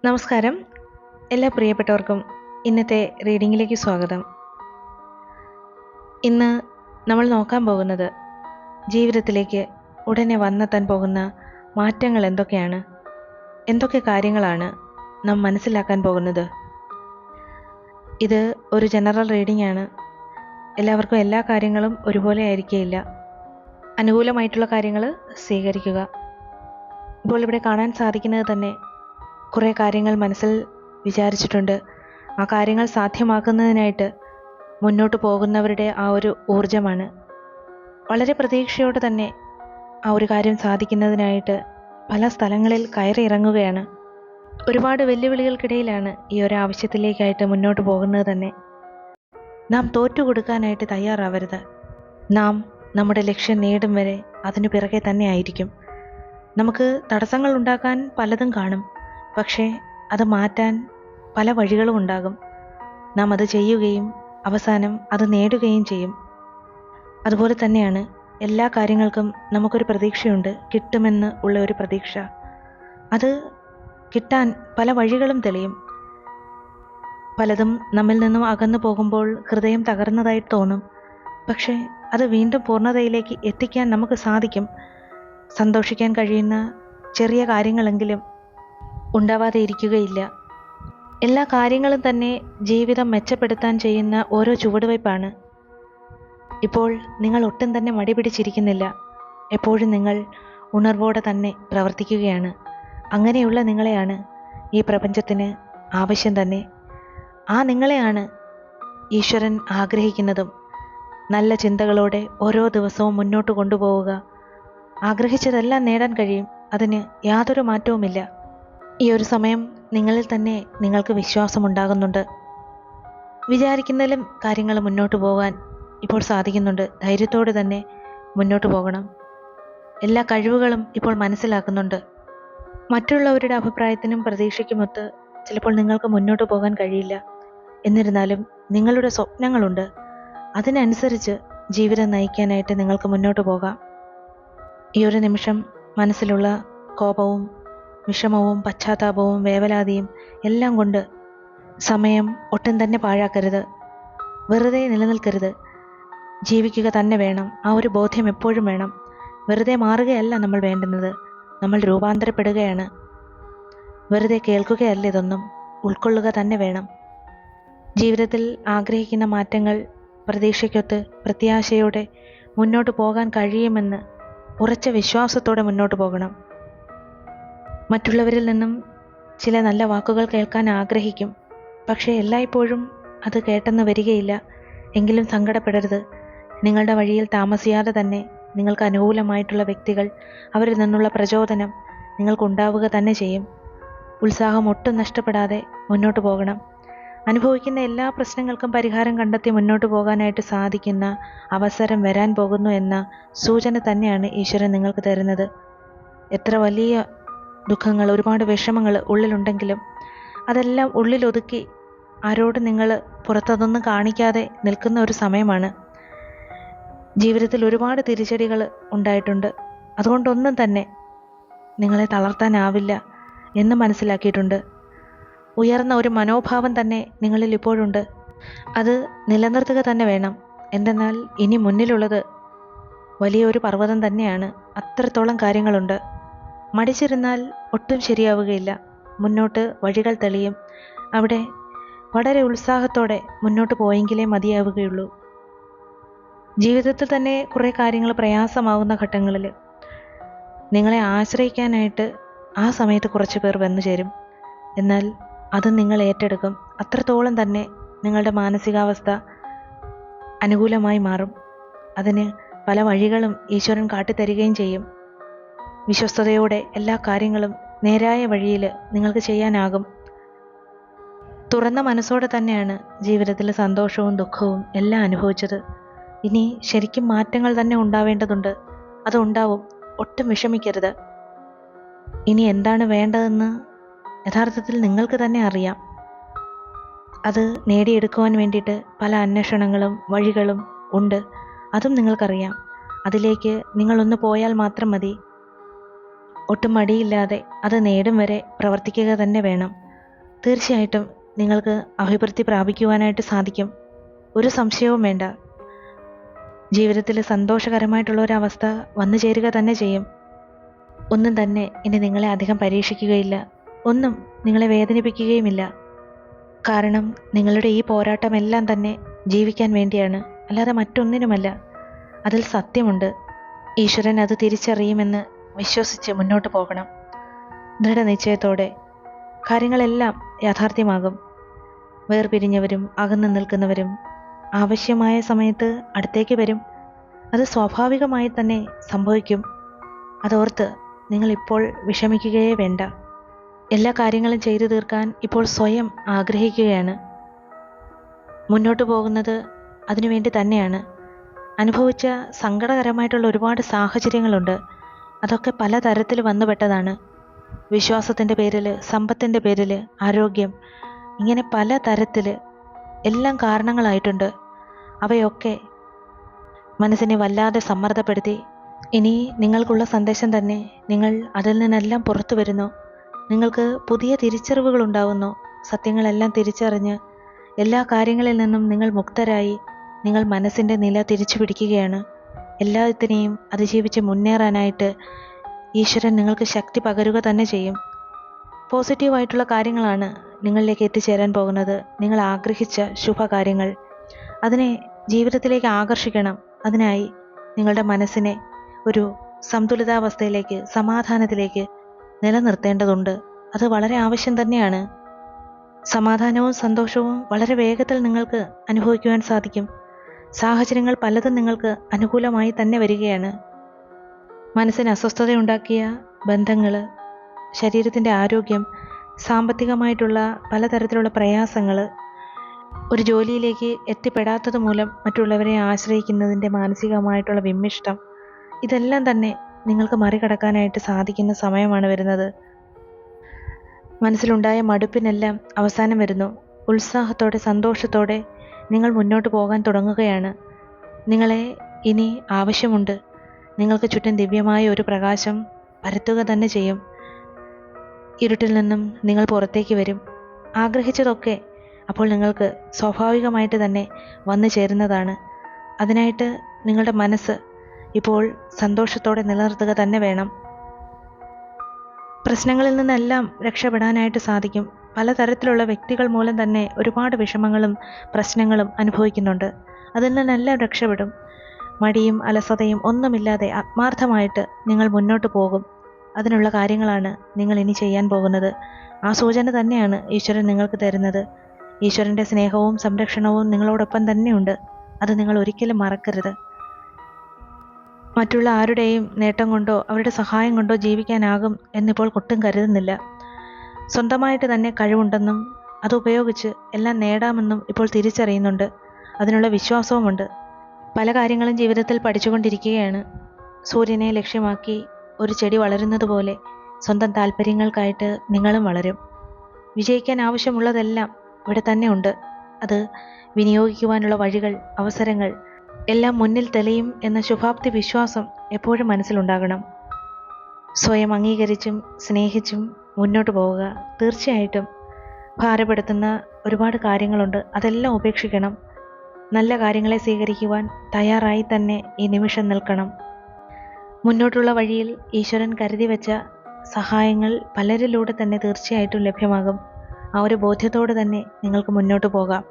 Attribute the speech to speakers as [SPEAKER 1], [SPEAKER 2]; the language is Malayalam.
[SPEAKER 1] നമസ്കാരം. എല്ലാ പ്രിയപ്പെട്ടവർക്കും ഇന്നത്തെ റീഡിങ്ങിലേക്ക് സ്വാഗതം. ഇന്ന് നമ്മൾ നോക്കാൻ പോകുന്നത് ജീവിതത്തിലേക്ക് ഉടനെ വന്നെത്താൻ പോകുന്ന മാറ്റങ്ങൾ എന്തൊക്കെയാണ്, എന്തൊക്കെ കാര്യങ്ങളാണ് നാം മനസ്സിലാക്കാൻ പോകുന്നത്. ഇത് ഒരു ജനറൽ റീഡിംഗ് ആണ്. എല്ലാവർക്കും എല്ലാ കാര്യങ്ങളും ഒരുപോലെ ആയിരിക്കില്ല. അനുകൂലമായിട്ടുള്ള കാര്യങ്ങൾ സ്വീകരിക്കുക. ഇപ്പോൾ ഇവിടെ കാണാൻ സാധിക്കുന്നത് തന്നെ കുറേ കാര്യങ്ങൾ മനസ്സിൽ വിചാരിച്ചിട്ടുണ്ട്. ആ കാര്യങ്ങൾ സാധ്യമാക്കുന്നതിനായിട്ട് മുന്നോട്ട് പോകുന്നവരുടെ ആ ഒരു ഊർജമാണ്. വളരെ പ്രതീക്ഷയോടെ തന്നെ ആ ഒരു കാര്യം സാധിക്കുന്നതിനായിട്ട് പല സ്ഥലങ്ങളിൽ കയറി ഇറങ്ങുകയാണ്. ഒരുപാട് വെല്ലുവിളികൾക്കിടയിലാണ് ഈ ഒരു ആവശ്യത്തിലേക്കായിട്ട് മുന്നോട്ട് പോകുന്നത് തന്നെ. നാം തോറ്റുകൊടുക്കാനായിട്ട് തയ്യാറാവരുത്. നാം നമ്മുടെ ലക്ഷ്യം നേടും വരെ അതിനു പിറകെ തന്നെ ആയിരിക്കും. നമുക്ക് തടസ്സങ്ങൾ ഉണ്ടാക്കാൻ പലതും കാണും, പക്ഷേ അത് മാറ്റാൻ പല വഴികളും ഉണ്ടാകും. നാം അത് ചെയ്യുകയും അവസാനം അത് നേടുകയും ചെയ്യും. അതുപോലെ തന്നെയാണ് എല്ലാ കാര്യങ്ങൾക്കും നമുക്കൊരു പ്രതീക്ഷയുണ്ട്, കിട്ടുമെന്ന് ഉള്ള ഒരു പ്രതീക്ഷ. അത് കിട്ടാൻ പല വഴികളും തെളിയും. പലതും നമ്മിൽ നിന്നും അകന്നു പോകുമ്പോൾ ഹൃദയം തകർന്നതായി തോന്നും, പക്ഷേ അത് വീണ്ടും പൂർണ്ണതയിലേക്ക് എത്തിക്കാൻ നമുക്ക് സാധിക്കും. സന്തോഷിക്കാൻ കഴിയുന്ന ചെറിയ കാര്യങ്ങളെങ്കിലും ഉണ്ടാവാതെ ഇരിക്കുകയില്ല. എല്ലാ കാര്യങ്ങളും തന്നെ ജീവിതം മെച്ചപ്പെടുത്താൻ ചെയ്യുന്ന ഓരോ ചുവടുവയ്പ്പാണ്. ഇപ്പോൾ നിങ്ങൾ ഒട്ടും തന്നെ മടി പിടിച്ചിരിക്കുന്നില്ല. എപ്പോഴും നിങ്ങൾ ഉണർവോടെ തന്നെ പ്രവർത്തിക്കുകയാണ്. അങ്ങനെയുള്ള നിങ്ങളെയാണ് ഈ പ്രപഞ്ചത്തിന് ആവശ്യം തന്നെ. ആ നിങ്ങളെയാണ് ഈശ്വരൻ ആഗ്രഹിക്കുന്നതും. നല്ല ചിന്തകളോടെ ഓരോ ദിവസവും മുന്നോട്ട് കൊണ്ടുപോവുക. ആഗ്രഹിച്ചതെല്ലാം നേടാൻ കഴിയും. അതിന് യാതൊരു മാറ്റവുമില്ല. ഈ ഒരു സമയം നിങ്ങളിൽ തന്നെ നിങ്ങൾക്ക് വിശ്വാസമുണ്ടാകുന്നുണ്ട്. വിചാരിക്കുന്നതിലും കാര്യങ്ങൾ മുന്നോട്ട് പോകാൻ ഇപ്പോൾ സാധിക്കുന്നുണ്ട്. ധൈര്യത്തോടെ തന്നെ മുന്നോട്ട് പോകണം. എല്ലാ കഴിവുകളും ഇപ്പോൾ മനസ്സിലാക്കുന്നുണ്ട്. മറ്റുള്ളവരുടെ അഭിപ്രായത്തിനും പ്രതീക്ഷയ്ക്കുമൊത്ത് ചിലപ്പോൾ നിങ്ങൾക്ക് മുന്നോട്ട് പോകാൻ കഴിയില്ല. എന്നിരുന്നാലും നിങ്ങളുടെ സ്വപ്നങ്ങളുണ്ട്. അതിനനുസരിച്ച് ജീവിതം നയിക്കാനായിട്ട് നിങ്ങൾക്ക് മുന്നോട്ട് പോകാം. ഈ ഒരു നിമിഷം മനസ്സിലുള്ള കോപവും വിഷമവും പശ്ചാത്താപവും വേവലാതിയും എല്ലാം കൊണ്ട് സമയം ഒട്ടും തന്നെ പാഴാക്കരുത്. വെറുതെ നിലനിൽക്കരുത്. ജീവിക്കുക തന്നെ വേണം. ആ ഒരു ബോധ്യം എപ്പോഴും വേണം. വെറുതെ മാറുകയല്ല നമ്മൾ വേണ്ടുന്നത്, നമ്മൾ രൂപാന്തരപ്പെടുകയാണ്. വെറുതെ കേൾക്കുകയല്ല ഇതൊന്നും, ഉൾക്കൊള്ളുക തന്നെ വേണം. ജീവിതത്തിൽ ആഗ്രഹിക്കുന്ന മാറ്റങ്ങൾ പ്രതീക്ഷയ്ക്കൊത്ത് പ്രത്യാശയോടെ മുന്നോട്ട് പോകാൻ കഴിയുമെന്ന് ഉറച്ച വിശ്വാസത്തോടെ മുന്നോട്ട് പോകണം. മറ്റുള്ളവരിൽ നിന്നും ചില നല്ല വാക്കുകൾ കേൾക്കാൻ ആഗ്രഹിക്കും, പക്ഷേ എല്ലായ്പ്പോഴും അത് കേട്ടെന്ന് വരികയില്ല. എങ്കിലും സങ്കടപ്പെടരുത്. നിങ്ങളുടെ വഴിയിൽ താമസിയാതെ തന്നെ നിങ്ങൾക്ക് അനുകൂലമായിട്ടുള്ള വ്യക്തികൾ, അവരിൽ നിന്നുള്ള പ്രചോദനം നിങ്ങൾക്കുണ്ടാവുക തന്നെ ചെയ്യും. ഉത്സാഹം ഒട്ടും നഷ്ടപ്പെടാതെ മുന്നോട്ട് പോകണം. അനുഭവിക്കുന്ന എല്ലാ പ്രശ്നങ്ങൾക്കും പരിഹാരം കണ്ടെത്തി മുന്നോട്ട് പോകാനായിട്ട് സാധിക്കുന്ന അവസരം വരാൻ പോകുന്നു എന്ന സൂചന തന്നെയാണ് ഈശ്വരൻ നിങ്ങൾക്ക് തരുന്നത്. എത്ര വലിയ ദുഃഖങ്ങൾ, ഒരുപാട് വിഷമങ്ങൾ ഉള്ളിലുണ്ടെങ്കിലും അതെല്ലാം ഉള്ളിലൊതുക്കി ആരോട് നിങ്ങൾ പുറത്തതൊന്നും കാണിക്കാതെ നിൽക്കുന്ന ഒരു സമയമാണ്. ജീവിതത്തിൽ ഒരുപാട് തിരിച്ചടികൾ ഉണ്ടായിട്ടുണ്ട്. അതുകൊണ്ടൊന്നും തന്നെ നിങ്ങളെ തളർത്താനാവില്ല എന്ന് മനസ്സിലാക്കിയിട്ടുണ്ട്. ഉയർന്ന ഒരു മനോഭാവം തന്നെ നിങ്ങളിൽ ഇപ്പോഴുണ്ട്. അത് നിലനിർത്തുക തന്നെ വേണം. എന്തെന്നാൽ ഇനി മുന്നിലുള്ളത് വലിയൊരു പർവ്വതം തന്നെയാണ്. അത്രത്തോളം കാര്യങ്ങളുണ്ട്. മടിച്ചിരുന്നാൽ ഒട്ടും ശരിയാവുകയില്ല. മുന്നോട്ട് വഴികൾ തെളിയും. അവിടെ വളരെ ഉത്സാഹത്തോടെ മുന്നോട്ട് പോയെങ്കിലേ മതിയാവുകയുള്ളൂ. ജീവിതത്തിൽ തന്നെ കുറേ കാര്യങ്ങൾ പ്രയാസമാവുന്ന ഘട്ടങ്ങളിൽ നിങ്ങളെ ആശ്രയിക്കാനായിട്ട് ആ സമയത്ത് കുറച്ച് പേർ വന്നു ചേരും. എന്നാൽ അത് നിങ്ങൾ ഏറ്റെടുക്കും. അത്രത്തോളം തന്നെ നിങ്ങളുടെ മാനസികാവസ്ഥ അനുകൂലമായി മാറും. അതിന് പല വഴികളും ഈശ്വരൻ കാട്ടിത്തരികയും ചെയ്യും. വിശ്വസ്തയോടെ എല്ലാ കാര്യങ്ങളും നേരായ വഴിയിൽ നിങ്ങൾക്ക് ചെയ്യാനാകും. തുറന്ന മനസ്സോടെ തന്നെയാണ് ജീവിതത്തിൽ സന്തോഷവും ദുഃഖവും എല്ലാം അനുഭവിച്ചത്. ഇനി ശരിക്കും മാറ്റങ്ങൾ തന്നെ ഉണ്ടാവേണ്ടതുണ്ട്. അത് ഉണ്ടാവും. ഒട്ടും വിഷമിക്കരുത്. ഇനി എന്താണ് വേണ്ടതെന്ന് യഥാർത്ഥത്തിൽ നിങ്ങൾക്ക് തന്നെ അറിയാം. അത് നേടിയെടുക്കുവാൻ വേണ്ടിയിട്ട് പല അന്വേഷണങ്ങളും വഴികളും ഉണ്ട്. അതും നിങ്ങൾക്കറിയാം. അതിലേക്ക് നിങ്ങളൊന്ന് പോയാൽ മാത്രം മതി. ഒട്ടും മടിയില്ലാതെ അത് നേടും വരെ പ്രവർത്തിക്കുക തന്നെ വേണം. തീർച്ചയായിട്ടും നിങ്ങൾക്ക് അഭിവൃദ്ധി പ്രാപിക്കുവാനായിട്ട് സാധിക്കും. ഒരു സംശയവും വേണ്ട. ജീവിതത്തിൽ സന്തോഷകരമായിട്ടുള്ള ഒരു അവസ്ഥ വന്നു ചേരുക തന്നെ ചെയ്യും. ഒന്നും തന്നെ ഇനി നിങ്ങളെ അധികം പരീക്ഷിക്കുകയില്ല. ഒന്നും നിങ്ങളെ വേദനിപ്പിക്കുകയുമില്ല. കാരണം നിങ്ങളുടെ ഈ പോരാട്ടമെല്ലാം തന്നെ ജീവിക്കാൻ വേണ്ടിയാണ്, അല്ലാതെ മറ്റൊന്നിനുമല്ല. അതിൽ സത്യമുണ്ട്. ഈശ്വരൻ അത് തിരിച്ചറിയുമെന്ന് വിശ്വസിച്ച് മുന്നോട്ട് പോകണം. ദൃഢനിശ്ചയത്തോടെ കാര്യങ്ങളെല്ലാം യാഥാർത്ഥ്യമാകും. വേർപിരിഞ്ഞവരും അകന്നു നിൽക്കുന്നവരും ആവശ്യമായ സമയത്ത് അടുത്തേക്ക് വരും. അത് സ്വാഭാവികമായി തന്നെ സംഭവിക്കും. അതോർത്ത് നിങ്ങൾ ഇപ്പോൾ വിഷമിക്കുകയേ വേണ്ട. എല്ലാ കാര്യങ്ങളും ചെയ്തു തീർക്കാൻ ഇപ്പോൾ സ്വയം ആഗ്രഹിക്കുകയാണ്. മുന്നോട്ട് പോകുന്നത് അതിനുവേണ്ടി തന്നെയാണ്. അനുഭവിച്ച സങ്കടകരമായിട്ടുള്ള ഒരുപാട് സാഹചര്യങ്ങളുണ്ട്. അതൊക്കെ പലതരത്തിൽ വന്നുപെട്ടതാണ്. വിശ്വാസത്തിൻ്റെ പേരിൽ, സമ്പത്തിൻ്റെ പേരിൽ, ആരോഗ്യം, ഇങ്ങനെ പല തരത്തിൽ എല്ലാം കാരണങ്ങളായിട്ടുണ്ട്. അവയൊക്കെ മനസ്സിനെ വല്ലാതെ സമ്മർദ്ദപ്പെടുത്തി. ഇനി നിങ്ങൾക്കുള്ള സന്ദേശം തന്നെ, നിങ്ങൾ അതിൽ നിന്നെല്ലാം പുറത്തു വരുന്നു. നിങ്ങൾക്ക് പുതിയ തിരിച്ചറിവുകൾ ഉണ്ടാവുന്നു. സത്യങ്ങളെല്ലാം തിരിച്ചറിഞ്ഞ് എല്ലാ കാര്യങ്ങളിൽ നിന്നും നിങ്ങൾ മുക്തരായി നിങ്ങൾ മനസ്സിൻ്റെ നില തിരിച്ചു പിടിക്കുകയാണ്. എല്ലാത്തിനെയും അതിജീവിച്ച് മുന്നേറാനായിട്ട് ഈശ്വരൻ നിങ്ങൾക്ക് ശക്തി പകരുക തന്നെ ചെയ്യും. പോസിറ്റീവായിട്ടുള്ള കാര്യങ്ങളാണ് നിങ്ങളിലേക്ക് എത്തിച്ചേരാൻ പോകുന്നത്. നിങ്ങൾ ആഗ്രഹിച്ച ശുഭകാര്യങ്ങൾ, അതിനെ ജീവിതത്തിലേക്ക് ആകർഷിക്കണം. അതിനായി നിങ്ങളുടെ മനസ്സിനെ ഒരു സന്തുലിതാവസ്ഥയിലേക്ക്, സമാധാനത്തിലേക്ക് നിലനിർത്തേണ്ടതുണ്ട്. അത് വളരെ ആവശ്യം തന്നെയാണ്. സമാധാനവും സന്തോഷവും വളരെ വേഗത്തിൽ നിങ്ങൾക്ക് അനുഭവിക്കുവാൻ സാധിക്കും. സാഹചര്യങ്ങൾ പലതും നിങ്ങൾക്ക് അനുകൂലമായി തന്നെ വരികയാണ്. മനസ്സിന് അസ്വസ്ഥതയുണ്ടാക്കിയ ബന്ധങ്ങൾ, ശരീരത്തിൻ്റെ ആരോഗ്യം, സാമ്പത്തികമായിട്ടുള്ള പലതരത്തിലുള്ള പ്രയാസങ്ങൾ, ഒരു ജോലിയിലേക്ക് എത്തിപ്പെടാത്തത് മൂലം മറ്റുള്ളവരെ ആശ്രയിക്കുന്നതിൻ്റെ മാനസികമായിട്ടുള്ള വിമ്മിഷ്ടം, ഇതെല്ലാം തന്നെ നിങ്ങൾക്ക് മറികടക്കാനായിട്ട് സാധിക്കുന്ന സമയമാണ് വരുന്നത്. മനസ്സിലുണ്ടായ മടുപ്പിനെല്ലാം അവസാനം വരുന്നു. ഉത്സാഹത്തോടെ, സന്തോഷത്തോടെ നിങ്ങൾ മുന്നോട്ട് പോകാൻ തുടങ്ങുകയാണ്. നിങ്ങളെ ഇനി ആവശ്യമുണ്ട്. നിങ്ങൾക്ക് ചുറ്റും ദിവ്യമായ ഒരു പ്രകാശം പരത്തുക തന്നെ ചെയ്യും. ഇരുട്ടിൽ നിന്നും നിങ്ങൾ പുറത്തേക്ക് വരും. ആഗ്രഹിച്ചതൊക്കെ അപ്പോൾ നിങ്ങൾക്ക് സ്വാഭാവികമായിട്ട് തന്നെ വന്നു ചേരുന്നതാണ്. അതിനായിട്ട് നിങ്ങളുടെ മനസ്സ് ഇപ്പോൾ സന്തോഷത്തോടെ നിലനിർത്തുക തന്നെ വേണം. പ്രശ്നങ്ങളിൽ നിന്നെല്ലാം രക്ഷപ്പെടാനായിട്ട് സാധിക്കും. പലതരത്തിലുള്ള വ്യക്തികൾ മൂലം തന്നെ ഒരുപാട് വിഷമങ്ങളും പ്രശ്നങ്ങളും അനുഭവിക്കുന്നുണ്ട്. അതിൽ നിന്നെല്ലാം രക്ഷപ്പെടും. മടിയും അലസതയും ഒന്നുമില്ലാതെ ആത്മാർത്ഥമായിട്ട് നിങ്ങൾ മുന്നോട്ട് പോകും. അതിനുള്ള കാര്യങ്ങളാണ് നിങ്ങൾ ഇനി ചെയ്യാൻ പോകുന്നത്. ആ സൂചന തന്നെയാണ് ഈശ്വരൻ നിങ്ങൾക്ക് തരുന്നത്. ഈശ്വരൻ്റെ സ്നേഹവും സംരക്ഷണവും നിങ്ങളോടൊപ്പം തന്നെയുണ്ട്. അത് നിങ്ങൾ ഒരിക്കലും മറക്കരുത്. മറ്റുള്ള ആരുടെയും നേട്ടം കൊണ്ടോ അവരുടെ സഹായം കൊണ്ടോ ജീവിക്കാനാകും എന്നിപ്പോൾ ഒട്ടും കരുതുന്നില്ല. സ്വന്തമായിട്ട് തന്നെ കഴിവുണ്ടെന്നും അത് ഉപയോഗിച്ച് എല്ലാം നേടാമെന്നും ഇപ്പോൾ തിരിച്ചറിയുന്നുണ്ട്. അതിനുള്ള വിശ്വാസവുമുണ്ട്. പല കാര്യങ്ങളും ജീവിതത്തിൽ പഠിച്ചുകൊണ്ടിരിക്കുകയാണ്. സൂര്യനെ ലക്ഷ്യമാക്കി ഒരു ചെടി വളരുന്നത് പോലെ സ്വന്തം താല്പര്യങ്ങൾക്കായിട്ട് നിങ്ങളും വളരും. വിജയിക്കാൻ ആവശ്യമുള്ളതെല്ലാം ഇവിടെ തന്നെ ഉണ്ട്. അത് വിനിയോഗിക്കുവാനുള്ള വഴികൾ, അവസരങ്ങൾ എല്ലാം മുന്നിൽ തെളിയും എന്ന ശുഭാപ്തി വിശ്വാസം എപ്പോഴും മനസ്സിലുണ്ടാകണം. സ്വയം അംഗീകരിച്ചും സ്നേഹിച്ചും മുന്നോട്ട് പോവുക. തീർച്ചയായിട്ടും ഭാരപ്പെടുത്തുന്ന ഒരുപാട് കാര്യങ്ങളുണ്ട്. അതെല്ലാം ഉപേക്ഷിക്കണം. നല്ല കാര്യങ്ങളെ സ്വീകരിക്കുവാൻ തയ്യാറായി തന്നെ ഈ നിമിഷം നിൽക്കണം. മുന്നോട്ടുള്ള വഴിയിൽ ഈശ്വരൻ കരുതി വെച്ച സഹായങ്ങൾ പലരിലൂടെ തന്നെ തീർച്ചയായിട്ടും ലഭ്യമാകും. ആ ഒരു ബോധ്യത്തോടെ തന്നെ നിങ്ങൾക്ക് മുന്നോട്ട് പോകാം.